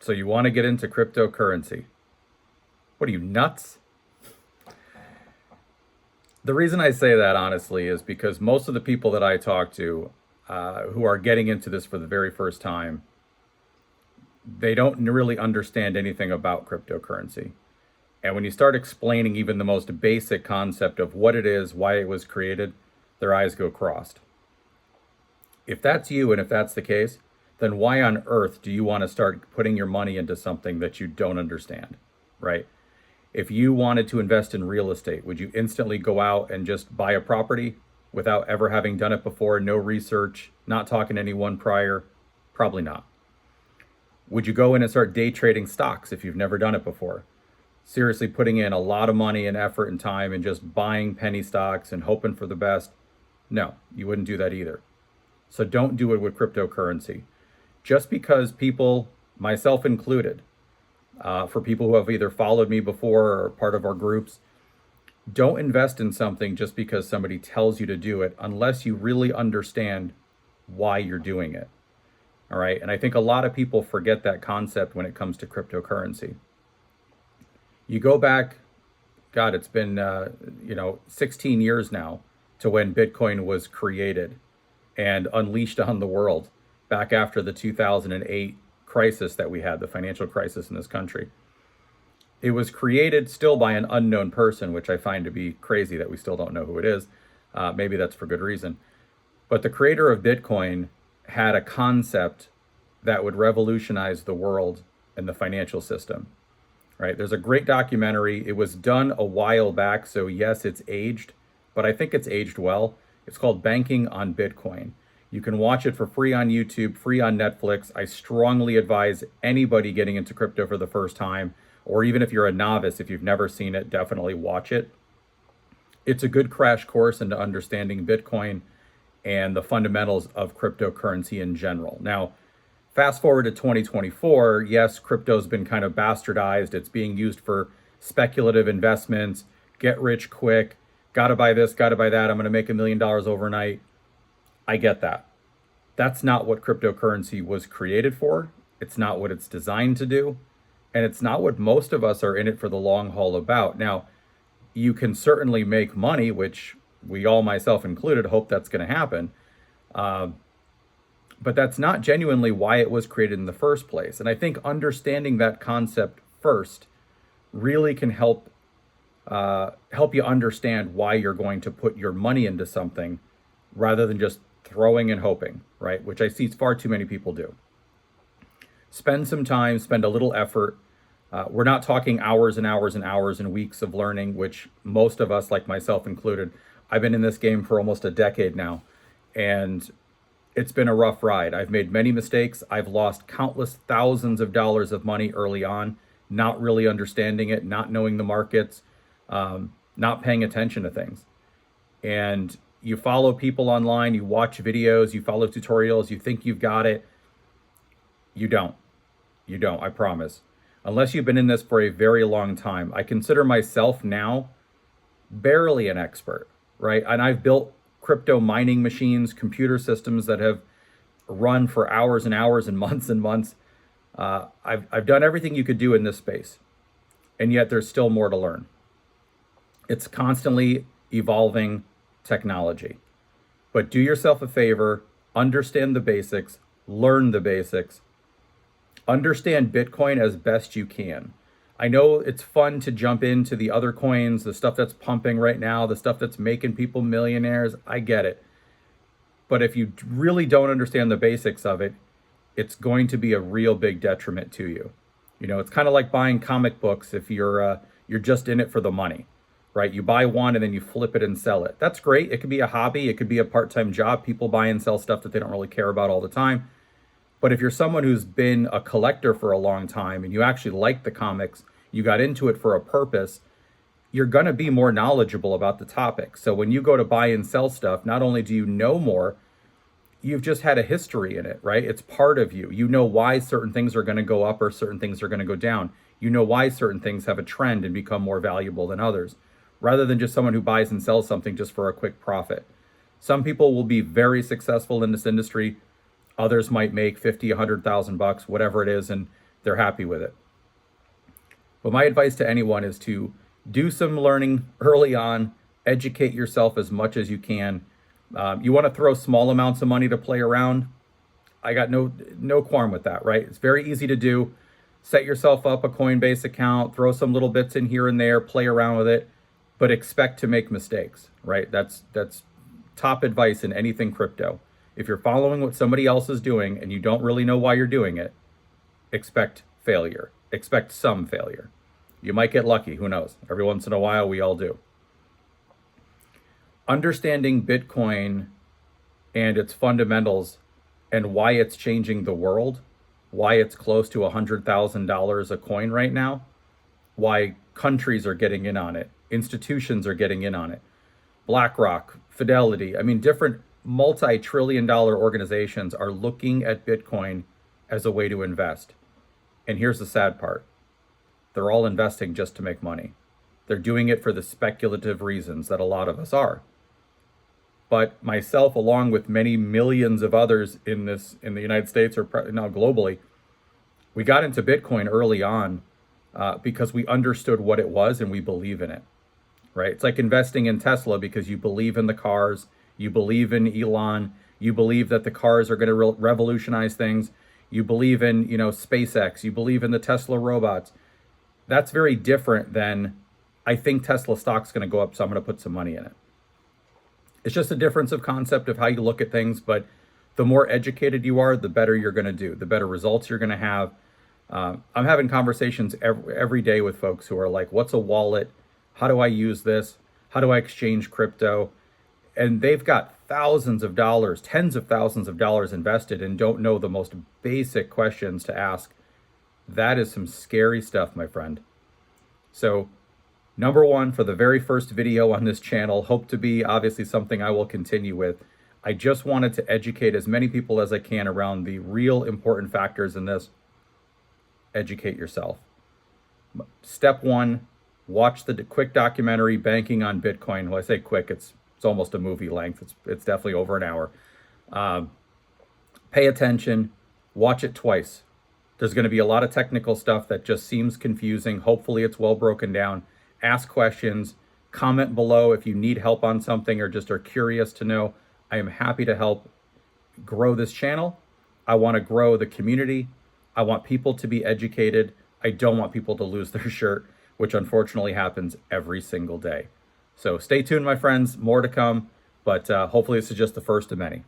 So you want to get into cryptocurrency? What are you, nuts? The reason I say that, honestly, is because most of the people that I talk to who are getting into this for the very first time, they don't really understand anything about cryptocurrency. And when you start explaining even the most basic concept of what it is, why it was created, their eyes go crossed. If that's you and if that's the case, then why on earth do you want to start putting your money into something that you don't understand, right? If you wanted to invest in real estate, would you instantly go out and just buy a property without ever having done it before, no research, not talking to anyone prior? Probably not. Would you go in and start day trading stocks if you've never done it before? Seriously putting in a lot of money and effort and time and just buying penny stocks and hoping for the best? No, you wouldn't do that either. So don't do it with cryptocurrency. Just because people, myself included, for people who have either followed me before or part of our groups, don't invest in something just because somebody tells you to do it unless you really understand why you're doing it. All right. And I think a lot of people forget that concept when it comes to cryptocurrency. You go back, God, it's been, 16 years now to when Bitcoin was created and unleashed on the world back after the 2008 crisis that we had, the financial crisis in this country. It was created still by an unknown person, which I find to be crazy that we still don't know who it is. Maybe that's for good reason. But the creator of Bitcoin had a concept that would revolutionize the world and the financial system, right? There's a great documentary. It was done a while back, so yes, it's aged, but I think it's aged well. It's called Banking on Bitcoin. You can watch it for free on YouTube, free on Netflix. I strongly advise anybody getting into crypto for the first time, or even if you're a novice, if you've never seen it, definitely watch it. It's a good crash course into understanding Bitcoin and the fundamentals of cryptocurrency in general. Now, fast forward to 2024, yes, crypto's been kind of bastardized. It's being used for speculative investments, get rich quick, gotta buy this, gotta buy that, I'm gonna make $1 million overnight. I get that. That's not what cryptocurrency was created for. It's not what it's designed to do. And it's not what most of us are in it for the long haul about. Now, you can certainly make money, which we all, myself included, hope that's going to happen. But that's not genuinely why it was created in the first place. And I think understanding that concept first really can help you understand why you're going to put your money into something rather than just throwing and hoping, right? Which I see far too many people do. Spend some time, spend a little effort. We're not talking hours and hours and hours and weeks of learning, which most of us, like myself included, I've been in this game for almost a decade now, and it's been a rough ride. I've made many mistakes. I've lost countless thousands of dollars of money early on, not really understanding it, not knowing the markets, not paying attention to things. And you follow people online, you watch videos, you follow tutorials, you think you've got it. You don't. You don't, I promise. Unless you've been in this for a very long time. I consider myself now barely an expert, right? And I've built crypto mining machines, computer systems that have run for hours and hours and months. I've done everything you could do in this space. And yet there's still more to learn. It's constantly evolving technology. But do yourself a favor, understand the basics, learn the basics, understand Bitcoin as best you can. I know it's fun to jump into the other coins, the stuff that's pumping right now, the stuff that's making people millionaires. I get it. But if you really don't understand the basics of it, it's going to be a real big detriment to you. You know, it's kind of like buying comic books if you're just in it for the money, right? You buy one and then you flip it and sell it. That's great. It could be a hobby. It could be a part-time job. People buy and sell stuff that they don't really care about all the time. But if you're someone who's been a collector for a long time and you actually like the comics, you got into it for a purpose, you're going to be more knowledgeable about the topic. So when you go to buy and sell stuff, not only do you know more, you've just had a history in it, right? It's part of you. You know why certain things are going to go up or certain things are going to go down. You know why certain things have a trend and become more valuable than others, rather than just someone who buys and sells something just for a quick profit. Some people will be very successful in this industry. Others might make 50, 100,000 bucks, whatever it is, and they're happy with it. But my advice to anyone is to do some learning early on, educate yourself as much as you can. You want to throw small amounts of money to play around. I got no qualm with that, right? It's very easy to do. Set yourself up a Coinbase account, throw some little bits in here and there, play around with it, but expect to make mistakes, right? That's top advice in anything crypto. If you're following what somebody else is doing and you don't really know why you're doing it, expect failure. Expect some failure. You might get lucky, who knows? Every once in a while, we all do. Understanding Bitcoin and its fundamentals and why it's changing the world, why it's close to $100,000 a coin right now, why countries are getting in on it, institutions are getting in on it, BlackRock, Fidelity, I mean, different multi-trillion-dollar organizations are looking at Bitcoin as a way to invest. And here's the sad part. They're all investing just to make money. They're doing it for the speculative reasons that a lot of us are. But myself, along with many millions of others in the United States or now globally, we got into Bitcoin early on because we understood what it was and we believe in it, right? It's like investing in Tesla because you believe in the cars, you believe in Elon, you believe that the cars are going to revolutionize things, you believe in, SpaceX, you believe in the Tesla robots. That's very different than, I think Tesla stock's going to go up, so I'm going to put some money in it. It's just a difference of concept of how you look at things, but the more educated you are, the better you're going to do, the better results you're going to have. I'm having conversations every day with folks who are like, what's a wallet? How do I use this? How do I exchange crypto? And they've got thousands of dollars, tens of thousands of dollars invested and don't know the most basic questions to ask. That is some scary stuff, my friend. So, number one, for the very first video on this channel, hope to be obviously something I will continue with. I just wanted to educate as many people as I can around the real important factors in this. Educate yourself. Step one, watch the quick documentary, Banking on Bitcoin. Well, I say quick, it's almost a movie length. It's definitely over an hour. Pay attention, watch it twice. There's going to be a lot of technical stuff that just seems confusing. Hopefully it's well broken down. Ask questions, comment below if you need help on something or just are curious to know. I am happy to help grow this channel. I want to grow the community. I want people to be educated. I don't want people to lose their shirt, which unfortunately happens every single day. So stay tuned, my friends. More to come, but hopefully this is just the first of many.